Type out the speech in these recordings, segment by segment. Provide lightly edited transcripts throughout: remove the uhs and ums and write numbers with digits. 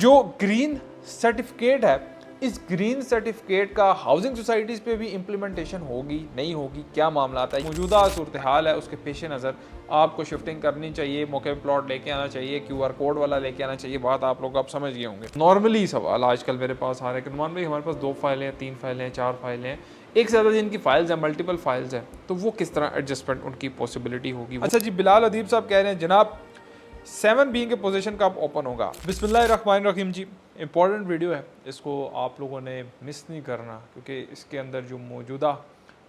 जो green certificate है, इस ग्रीन सर्टिफिकेट का हाउसिंग सोसाइटीज़ पे भी इम्प्लीमेंटेशन होगी नहीं होगी, क्या मामला है। मौजूदा सूरत हाल है उसके पेश नज़र आपको शिफ्टिंग करनी चाहिए, मौके पे प्लॉट लेके आना चाहिए, QR कोड वाला लेके आना चाहिए। बात आप लोग अब समझ गए होंगे। नॉर्मली सवाल आजकल मेरे पास आ रहे हैं, नुमान भाई हमारे पास 2 फाइलें हैं, 3 फाइलें हैं, 4 फाइलें हैं, एक से ज़्यादा जिनकी फाइल्स हैं, मल्टीपल फाइल्स हैं, तो वो किस तरह एडजस्टमेंट उनकी पॉसिबिलिटी होगी। अच्छा जी, बिलाल अदीब साहब कह रहे हैं जनाब 7 बीइंग के पोजीशन का ऑपन होगा। बिस्मिल्लाहिर्रहमानिर्रहीम जी, इंपॉर्टेंट वीडियो है, इसको आप लोगों ने मिस नहीं करना, क्योंकि इसके अंदर जो मौजूदा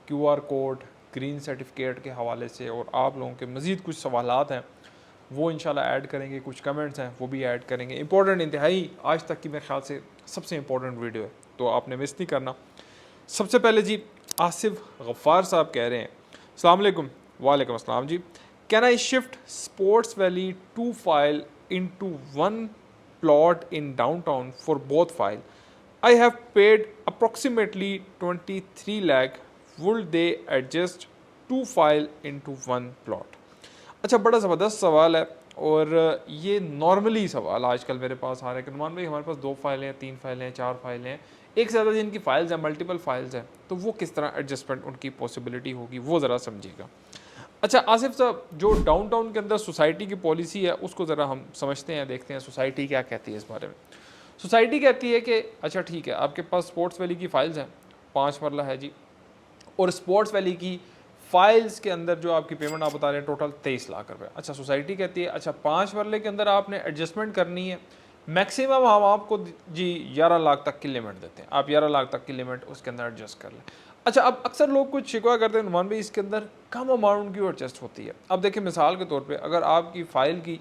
QR कोड ग्रीन सर्टिफिकेट के हवाले से और आप लोगों के मज़ीद कुछ सवालात हैं वो इंशाल्लाह ऐड करेंगे, कुछ कमेंट्स हैं वो भी ऐड करेंगे। इंपॉर्टेंट, इंतहाई आज तक की मेरे ख्याल से सबसे इंपॉर्टेंट वीडियो है, तो आपने मिस नहीं करना। सबसे पहले जी आसिफ गफ़ार साहब कह रहे हैं, अस्सलाम वालेकुम। वालेकुम अस्सलाम जी। Can I shift sports valley 2 file into 1 plot in downtown for both file? I have paid approximately 23 lakh. Would they adjust 2 file into 1 plot? अच्छा, बड़ा ज़बरदस्त सवाल है और ये नॉर्मली सवाल आजकल मेरे पास आ रहे हैं कि नुमान भाई हमारे पास 2 फाइलें हैं, 3 फाइलें हैं, 4 फाइलें हैं, एक से ज़्यादा जिनकी फाइल्स हैं, मल्टीपल फाइल्स हैं, तो वो किस तरह एडजस्टमेंट उनकी पॉसिबिलिटी होगी, वो ज़रा समझिएगा। अच्छा आसिफ साहब, जो डाउनटाउन के अंदर सोसाइटी की पॉलिसी है उसको ज़रा हम समझते हैं, देखते हैं सोसाइटी क्या कहती है इस बारे में। सोसाइटी कहती है कि अच्छा ठीक है, आपके पास स्पोर्ट्स वैली की फ़ाइल्स हैं, 5 मरला है जी, और स्पोर्ट्स वैली की फ़ाइल्स के अंदर जो आपकी पेमेंट आप बता रहे हैं टोटल 23 लाख रुपए। अच्छा, सोसाइटी कहती है अच्छा 5 मरले के अंदर आपने एडजस्टमेंट करनी है, मैक्सिमम हम आपको जी 11 लाख तक की लिमिट देते हैं, आप 11 लाख तक की लिमिट उसके अंदर एडजस्ट कर लें। अच्छा, अब अक्सर लोग कुछ शिकवा करते हैं नुमान भाई इसके अंदर कम अमाउंट की एडजस्ट होती है। अब देखिए मिसाल के तौर पे अगर आपकी फ़ाइल की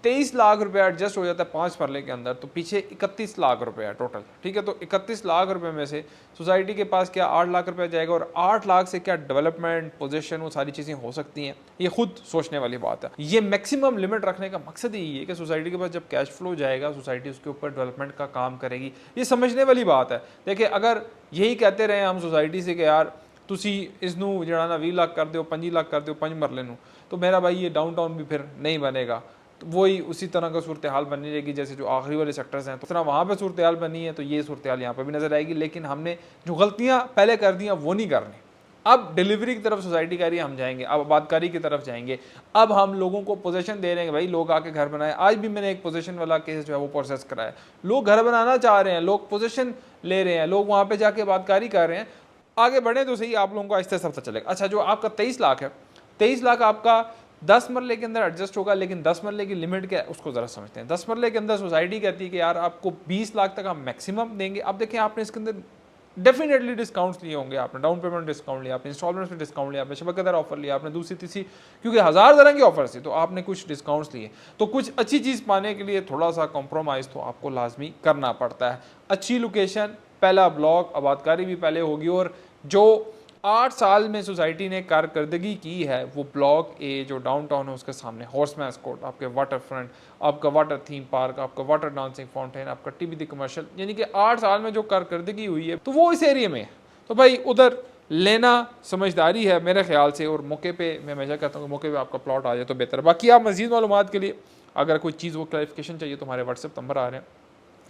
23 लाख रुपया एडजस्ट हो जाता है 5 मरले के अंदर, तो पीछे 31 लाख रुपया है टोटल, ठीक है। तो 31 लाख रुपए में से सोसाइटी के पास क्या 8 लाख रुपया जाएगा, और 8 लाख से क्या डेवलपमेंट, पोजीशन, वो सारी चीज़ें हो सकती हैं, ये खुद सोचने वाली बात है। ये मैक्सिमम लिमिट रखने का मकसद यही है कि सोसाइटी के पास जब कैश फ्लो जाएगा सोसाइटी उसके ऊपर डेवलपमेंट का काम करेगी, ये समझने वाली बात है। देखिए अगर यही कहते रहे हम सोसाइटी से कि यार तुसी इसनू जड़ा ना 20 लाख कर दो, 25 लाख कर दो 5 मरले नू, तो मेरा भाई ये डाउनटाउन भी फिर नहीं बनेगा, तो वही उसी तरह का सूरत हाल बनी रहेगी जैसे जो आखिरी वाले सेक्टर्स हैं। तो इस तरह वहाँ पर सूरत हाल बनी है, तो ये सूरत हाल यहाँ पर भी नजर आएगी। लेकिन हमने जो गलतियाँ पहले कर दी वो नहीं करनी। अब डिलीवरी की तरफ सोसाइटी कह रही है हम जाएंगे, अब आबादकारी की तरफ जाएंगे, अब हम लोगों को पोजीशन दे रहे हैं, भाई लोग आके घर बनाए। आज भी मैंने एक पोजीशन वाला केस जो है वो प्रोसेस कराया, लोग घर बनाना चाह रहे हैं, लोग पोजीशन ले रहे हैं, लोग वहाँ पे जाके आबादकारी कर रहे हैं। आगे बढ़े तो सही, आप लोगों को आहिस्ते आहिस्ते पता चलेगा। अच्छा, जो आपका 23 लाख है, 23 लाख आपका 10 मरले के अंदर एडजस्ट होगा, लेकिन 10 मरले की लिमिट क्या है उसको ज़रा समझते हैं। 10 मरले के अंदर सोसाइटी कहती है कि यार आपको 20 लाख तक हम मैक्सिमम देंगे। अब देखें आपने इसके अंदर डेफिनेटली डिस्काउंट्स लिए होंगे, आपने डाउन पेमेंट डिस्काउंट लिया, आपने इंस्टॉलमेंट्स में डिस्काउंट लिया, आपने शबकदार ऑफर लिया, आपने दूसरी तीसरी, क्योंकि 1000 तरह की ऑफर थी, तो आपने कुछ डिस्काउंट्स लिए। तो कुछ अच्छी चीज़ पाने के लिए थोड़ा सा कॉम्प्रोमाइज़ तो आपको लाजमी करना पड़ता है। अच्छी लोकेशन, पहला ब्लॉक, आबादकारी भी पहले होगी, और जो 8 साल में सोसाइटी ने कारकर्दगी की है वो ब्लॉक ए जो डाउनटाउन है उसके सामने हॉर्समैन कोर्ट, आपके वाटर फ्रंट, आपका वाटर थीम पार्क, आपका वाटर डांसिंग फाउंटेन, आपका TBD कमर्शियल, यानी कि 8 साल में जो कारकर्दगी हुई है तो वो इस एरिया में है। तो भाई उधर लेना समझदारी है मेरे ख्याल से, और मौके पे मैं हमेशा कहता हूँ कि मौके पे आपका प्लॉट आ जाए तो बेहतर है। बाकी आप मज़ीद मालूमात के लिए अगर कोई चीज़ वो क्लैरिफिकेशन चाहिए तो हमारे व्हाट्सएप नंबर आ रहे हैं,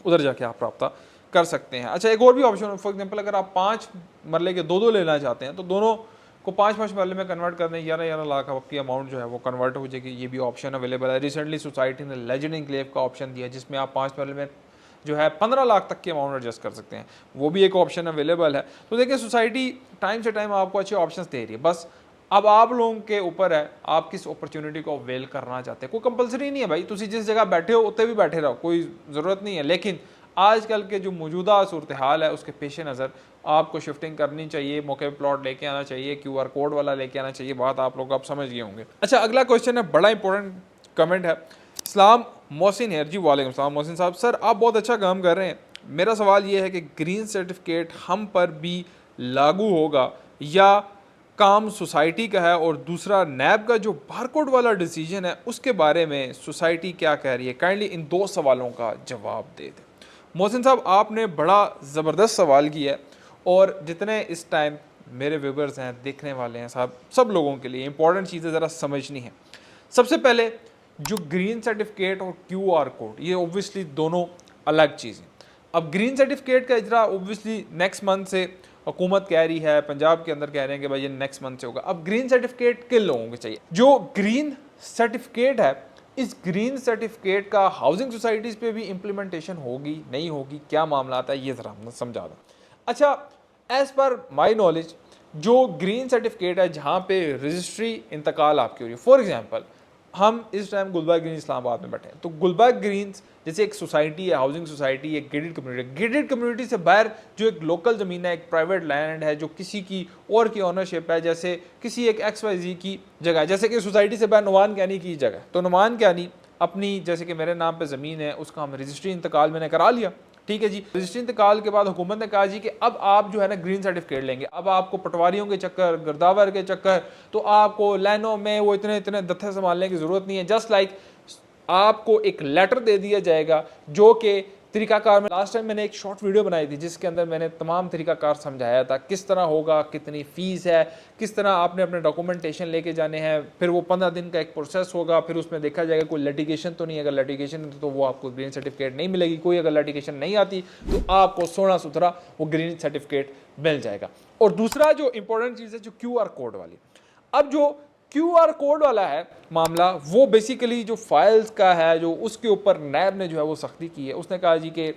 उधर जाके आप रब्ता कर सकते हैं। अच्छा, एक और भी ऑप्शन, फॉर एग्जांपल अगर आप 5 मरले के दो लेना चाहते हैं तो दोनों को 5-5 मरले में कन्वर्ट कर दें, 11-11 लाख आपकी अमाउंट जो है वो कन्वर्ट हो जाएगी। ये भी ऑप्शन अवेलेबल है। रिसेंटली सोसाइटी ने लेजेंड एन्क्लेव का ऑप्शन दिया जिसमें आप 5 मरले में जो है 15 लाख तक की अमाउंट एडजस्ट कर सकते हैं, वो भी एक ऑप्शन अवेलेबल है। तो देखिए सोसाइटी टाइम से टाइम आपको अच्छे ऑप्शन दे रही है, बस अब आप लोगों के ऊपर है आप किस अपॉर्चुनिटी को अवेल करना चाहते हैं। कोई कंपलसरी नहीं है भाई, तुम जिस जगह बैठे हो उत्ते भी बैठे रहो, कोई ज़रूरत नहीं है। लेकिन आजकल के जो मौजूदा सूरत हाल है उसके पेश नज़र आपको शिफ्टिंग करनी चाहिए, मौके पे प्लॉट लेके आना चाहिए, QR कोड वाला लेके आना चाहिए। बात आप लोग अब समझ गए होंगे। अच्छा, अगला क्वेश्चन है, बड़ा इंपॉर्टेंट कमेंट है। सलाम मोहसिन है जी, वालेकुम सलाम मोहसिन साहब। सर आप बहुत अच्छा काम कर रहे हैं। मेरा सवाल ये है कि ग्रीन सर्टिफिकेट हम पर भी लागू होगा या काम सोसाइटी का है, और दूसरा नैब का जो बारकोड वाला डिसीजन है उसके बारे में सोसाइटी क्या कह रही है? काइंडली इन 2 सवालों का जवाब दे दें। मोहसिन साहब आपने बड़ा ज़बरदस्त सवाल किया है, और जितने इस टाइम मेरे व्यूवर्स हैं, देखने वाले हैं साहब, सब लोगों के लिए इंपॉर्टेंट चीज़ें ज़रा समझनी है। सबसे पहले जो ग्रीन सर्टिफिकेट और QR कोड, ये ओब्वियसली दोनों अलग चीज़ है। अब ग्रीन सर्टिफिकेट का इजरा ओब्वियसली नेक्स्ट मंथ से हुकूमत कह रही है, पंजाब के अंदर कह रहे हैं कि भाई ये नेक्स्ट मंथ से होगा। अब ग्रीन सर्टिफिकेट किन लोगों को चाहिए? जो ग्रीन सर्टिफिकेट है, इस ग्रीन सर्टिफिकेट का हाउसिंग सोसाइटीज़ पे भी इम्प्लीमेंटेशन होगी नहीं होगी, क्या मामला आता है, ये ज़रा हम समझा दो। अच्छा, एज़ पर माई नॉलेज जो ग्रीन सर्टिफिकेट है जहाँ पे रजिस्ट्री इंतकाल आपकी हो रही है, फॉर एग्जांपल हम इस टाइम गुलबर्ग ग्रीन इस्लामाबाद में बैठे हैं, तो गुलबर्ग ग्रीन्स जैसे एक सोसाइटी है, हाउसिंग सोसाइटी, एक गेटेड कम्युनिटी, गेटेड कम्युनिटी से बाहर जो एक लोकल ज़मीन है, एक प्राइवेट लैंड है जो किसी की और की ओनरशिप है, जैसे किसी एक XYZ की जगह है, जैसे कि सोसाइटी से बाहर नुमान कैनी की जगह, तो नुमान कैनी अपनी जैसे कि मेरे नाम पर ज़मीन है, उसका हम रजिस्ट्री इंतकाल मैंने करा लिया, ठीक है जी। रजिस्ट्री इंतकाल के बाद हुकूमत ने कहा जी कि अब आप जो है ना ग्रीन सर्टिफिकेट लेंगे, अब आपको पटवारियों के चक्कर, गिरदावर के चक्कर, तो आपको लाइनों में वो इतने इतने दत्थे संभालने की ज़रूरत नहीं है। जस्ट लाइक आपको एक लेटर दे दिया जाएगा जो कि तरीकाकार में लास्ट टाइम मैंने एक शॉर्ट वीडियो बनाई थी जिसके अंदर मैंने तमाम तरीकाकार समझाया था, किस तरह होगा, कितनी फ़ीस है, किस तरह आपने अपने डॉक्यूमेंटेशन लेके जाने हैं, फिर वो 15 दिन का एक प्रोसेस होगा, फिर उसमें देखा जाएगा कोई लिटिगेशन तो नहीं, अगर लिटिगेशन तो वो आपको ग्रीन सर्टिफिकेट नहीं मिलेगी, कोई अगर लिटिगेशन नहीं आती तो आपको सोना सुथरा वो ग्रीन सर्टिफिकेट मिल जाएगा। और दूसरा जो इंपॉर्टेंट चीज़ है जो QR कोड वाली, अब जो QR कोड वाला है मामला, वो बेसिकली जो फाइल्स का है, जो उसके ऊपर नैब ने जो है वो सख्ती की है। उसने कहा जी कि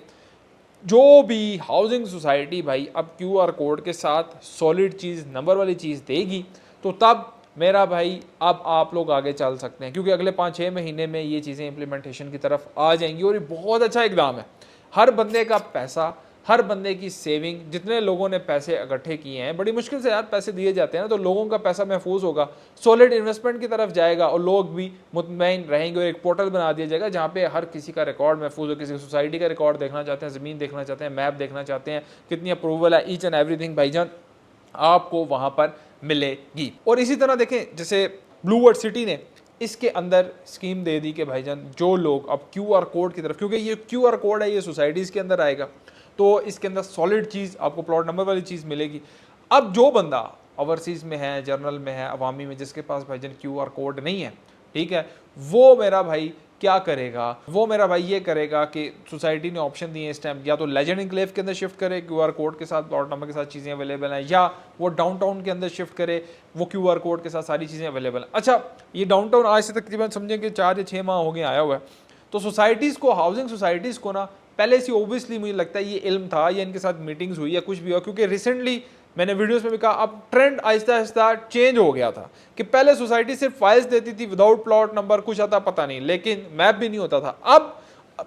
जो भी हाउसिंग सोसाइटी भाई अब QR कोड के साथ सॉलिड चीज़, नंबर वाली चीज़ देगी तो तब मेरा भाई अब आप लोग आगे चल सकते हैं, क्योंकि अगले 5-6 महीने में ये चीज़ें इम्प्लीमेंटेशन की तरफ आ जाएंगी। और ये बहुत अच्छा इकदाम है, हर बंदे का पैसा, हर बंदे की सेविंग, जितने लोगों ने पैसे इकट्ठे किए हैं, बड़ी मुश्किल से यार पैसे दिए जाते हैं ना, तो लोगों का पैसा महफूज होगा, सॉलिड इन्वेस्टमेंट की तरफ जाएगा और लोग भी मुतमईन रहेंगे। और एक पोर्टल बना दिया जाएगा जहाँ पे हर किसी का रिकॉर्ड महफूज हो, किसी सोसाइटी का रिकॉर्ड देखना चाहते हैं, ज़मीन देखना चाहते हैं, मैप देखना चाहते हैं, कितनी अप्रूवल है, ईच एंड एवरीथिंग भाईजान आपको वहाँ पर मिलेगी। और इसी तरह देखें जैसे ब्लू वर्ल्ड सिटी ने इसके अंदर स्कीम दे दी कि भाईजान जो लोग अब QR कोड की तरफ, क्योंकि ये QR कोड है ये सोसाइटीज़ के अंदर आएगा, तो इसके अंदर सॉलिड चीज़ आपको प्लॉट नंबर वाली चीज़ मिलेगी। अब जो बंदा ओवरसीज़ में है, जर्नल में है, अवामी में, जिसके पास भाईजान QR कोड नहीं है, ठीक है, वो मेरा भाई क्या करेगा, वो मेरा भाई ये करेगा कि सोसाइटी ने ऑप्शन दिए इस टाइम, या तो लेजेंड इंक्लेव के अंदर शिफ्ट करे, QR कोड के साथ, प्लॉट नंबर के साथ चीज़ें अवेलेबल हैं, या वो डाउनटाउन के अंदर शिफ्ट करे, वो QR कोड के साथ सारी चीज़ें अवेलेबल हैं। अच्छा, ये डाउनटाउन आज से तकरीबन समझें कि 4 या 6 माह हो गए आया हुआ है, तो सोसाइटीज़ को, हाउसिंग सोसाइटीज़ को ना पहले से ओबियसली मुझे लगता है ये इल्म था या इनके साथ मीटिंग्स हुई या कुछ भी हुआ, क्योंकि रिसेंटली मैंने वीडियोस में भी कहा अब ट्रेंड आहिस्ता आहिस्ता चेंज हो गया था कि पहले सोसाइटी सिर्फ फाइल्स देती थी विदाउट प्लॉट नंबर, कुछ आता पता नहीं, लेकिन मैप भी नहीं होता था। अब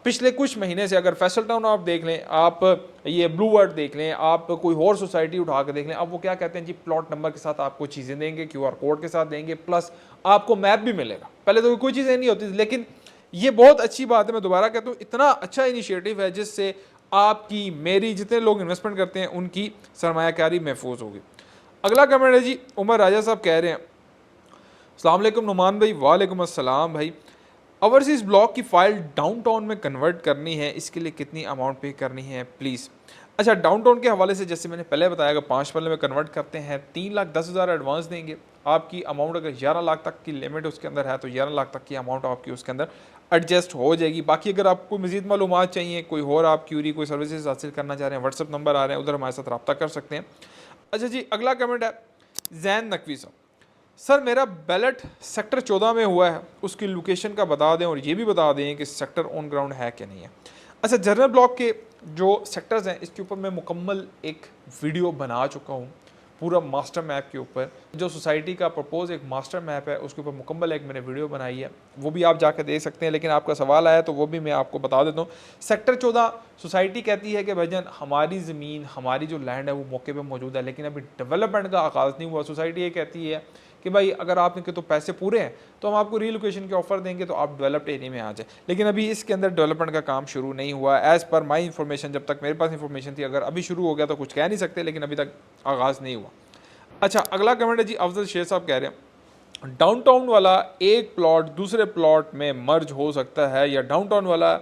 पिछले कुछ महीने से अगर फैसल टाउन आप देख लें, आप ये ब्लू वर्ल्ड देख लें, आप कोई और सोसाइटी उठा कर देख लें, अब वो क्या कहते हैं जी प्लॉट नंबर के साथ आपको चीज़ें देंगे, QR कोड के साथ देंगे, प्लस आपको मैप भी मिलेगा। पहले तो कोई चीज़ें नहीं होती थी, लेकिन ये बहुत अच्छी बात है, मैं दोबारा कहता हूँ, इतना अच्छा इनिशिएटिव है जिससे आपकी, मेरी, जितने लोग इन्वेस्टमेंट करते हैं उनकी सरमायाकारी महफूज होगी। अगला कमेंट है जी, उमर राजा साहब कह रहे हैं, अस्सलाम वालेकुम नुमान भाई। वालेकुम अस्सलाम भाई। ओवरसीज़ ब्लॉक की फ़ाइल डाउनटाउन में कन्वर्ट करनी है, इसके लिए कितनी अमाउंट पे करनी है प्लीज़? अच्छा, डाउनटाउन के हवाले से जैसे मैंने पहले बताया, 5 मरले में कन्वर्ट करते हैं, 3,10,000 एडवांस देंगे। आपकी अमाउंट अगर 11 लाख तक की लिमिट उसके अंदर है तो 11 लाख तक की अमाउंट आपकी उसके अंदर एडजस्ट हो जाएगी। बाकी अगर आपको मज़ीद मालूमात चाहिए, कोई और आप क्यूरी, कोई सर्विसेज हासिल करना चाह रहे हैं, व्हाट्सअप नंबर आ रहे हैं, उधर हमारे साथ रब्ता कर सकते हैं। अच्छा जी, अगला कमेंट है जैन नकवी साहब, सर मेरा बैलेट सेक्टर 14 में हुआ है, उसकी लोकेशन का बता दें और ये भी बता दें कि सेक्टर ऑन ग्राउंड है कि नहीं है। अच्छा, जनरल ब्लॉक के जो सेक्टर्स हैं इसके ऊपर मैं मुकम्मल एक वीडियो बना चुका हूँ, पूरा मास्टर मैप के ऊपर, जो सोसाइटी का प्रपोज एक मास्टर मैप है उसके ऊपर मुकम्मल एक मैंने वीडियो बनाई है, वो भी आप जाकर देख सकते हैं। लेकिन आपका सवाल आया तो वो भी मैं आपको बता देता हूँ। सेक्टर 14 सोसाइटी कहती है कि भाईजान हमारी ज़मीन, हमारी जो लैंड है वो मौके पे मौजूद है, लेकिन अभी डेवलपमेंट का आगाज़ नहीं हुआ। सोसाइटी ये कहती है कि भाई अगर आपके तो पैसे पूरे हैं तो हम आपको रीलोकेशन के ऑफ़र देंगे तो आप डेवलप्ड एरिया में आ जाए, लेकिन अभी इसके अंदर डेवलपमेंट का काम शुरू नहीं हुआ एज़ पर माई इन्फॉर्मेशन। जब तक मेरे पास इन्फॉर्मेशन थी, अगर अभी शुरू हो गया तो कुछ कह नहीं सकते, लेकिन अभी तक आगाज़ नहीं हुआ। अच्छा, अगला कमेंट है जी, अफजल शेख साहब कह रहे हैं डाउनटाउन वाला एक प्लॉट दूसरे प्लॉट में मर्ज हो सकता है या डाउनटाउन वाला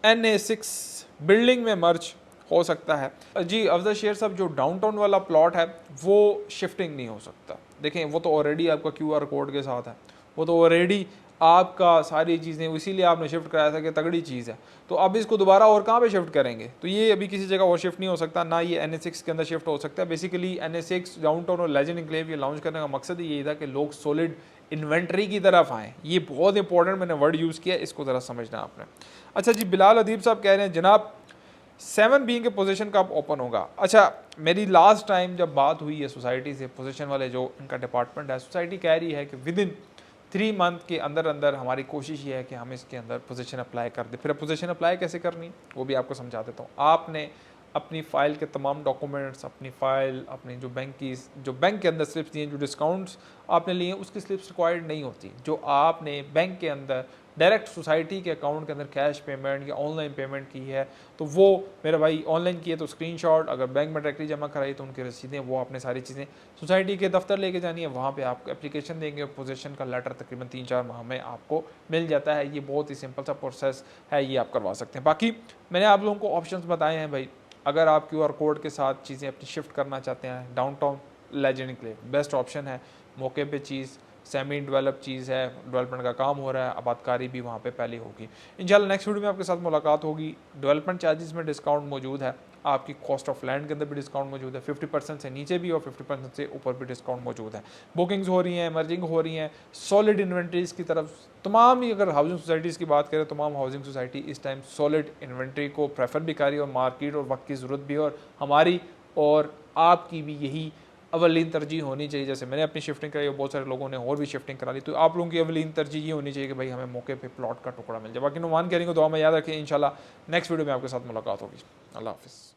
NA6 बिल्डिंग में मर्ज हो सकता है? जी अफजल शेख साहब, जो डाउनटाउन वाला प्लॉट है वो शिफ्टिंग नहीं हो सकता। देखें, वो तो ऑलरेडी आपका QR कोड के साथ है, वो तो ऑलरेडी आपका सारी चीज़ें, इसीलिए आपने शिफ्ट कराया था कि तगड़ी चीज़ है, तो अब इसको दोबारा और कहाँ पे शिफ्ट करेंगे? तो ये अभी किसी जगह और शिफ्ट नहीं हो सकता, ना ये NS6 के अंदर शिफ्ट हो सकता है। बेसिकली NS6 डाउनटाउन और लेजेंड एन्क्लेव ये लॉन्च करने का मकसद ही यही था कि लोग सॉलिड इन्वेंट्री की तरफ आएँ। ये बहुत इंपॉर्टेंट मैंने वर्ड यूज़ किया, इसको ज़रा समझना आपने। अच्छा जी, बिलाल अदीब साहब कह रहे हैं जनाब 7 बीइंग के पोजीशन कब ओपन होगा? अच्छा, मेरी लास्ट टाइम जब बात हुई है सोसाइटी से, पोजीशन वाले जो इनका डिपार्टमेंट है, सोसाइटी कह रही है कि विद इन 3 मंथ के अंदर अंदर हमारी कोशिश ये है कि हम इसके अंदर पोजीशन अप्लाई कर दें। फिर पोजीशन अप्लाई कैसे करनी वो भी आपको समझा देता हूँ। आपने अपनी फ़ाइल के तमाम डॉक्यूमेंट्स, अपनी फ़ाइल, अपनी जो बैंक के अंदर स्लिप्स दी हैं, जो डिस्काउंट्स आपने लिए हैं, उसकी स्लिप्स रिक्वायर्ड नहीं होती। जो आपने बैंक के अंदर डायरेक्ट सोसाइटी के अकाउंट के अंदर कैश पेमेंट या ऑनलाइन पेमेंट की है, तो वो मेरा भाई ऑनलाइन की है तो स्क्रीनशॉट, अगर बैंक में डायरेक्टली जमा कराई तो उनकी रसीदें, वो आपने सारी चीज़ें सोसाइटी के दफ्तर लेके जानी है। वहाँ पे आप एप्लीकेशन देंगे, पोजीशन का लेटर तकरीबन 3-4 माह में आपको मिल जाता है। ये बहुत ही सिंपल सा प्रोसेस है, ये आप करवा सकते हैं। बाकी मैंने आप लोगों को ऑप्शंस बताए हैं भाई। अगर आप QR कोड के साथ चीज़ें अपनी शिफ्ट करना चाहते हैं, downtown legend enclave best option है। मौके पे चीज़ सेमी डेवलप चीज़ है, डेवलपमेंट का काम हो रहा है, आबादकारी भी वहाँ पे पहले होगी। इंशाल्लाह नेक्स्ट वीडियो में आपके साथ मुलाकात होगी। डेवलपमेंट चार्जेस में डिस्काउंट मौजूद है, आपकी कॉस्ट ऑफ लैंड के अंदर भी डिस्काउंट मौजूद है, 50% से नीचे भी और 50% से ऊपर भी डिस्काउंट मौजूद है। बुकिंग्स हो रही हैं, मर्जिंग हो रही हैं, सॉलिड इन्वेंट्रीज़ की तरफ तमाम ही, अगर हाउसिंग सोसाइटीज़ की बात करें, तमाम हाउसिंग सोसाइटी इस टाइम सॉलिड इन्वेंट्री को प्रेफर भी कर रही है, और मार्केट और वक्त की ज़रूरत भी है, और हमारी और आपकी भी यही अवलीन तरजीह होनी चाहिए। जैसे मैंने अपनी शिफ्टिंग कराई और बहुत सारे लोगों ने और भी शिफ्टिंग करा ली, तो आप लोगों की अवलीन तरजीह ये होनी चाहिए कि भाई हमें मौके पे प्लॉट का टुकड़ा मिल जाए। बाकी नुमान कह रही को दुआ में याद रखें। इंशाल्लाह नेक्स्ट वीडियो में आपके साथ मुलाकात होगी। अल्लाह हाफ़िज़।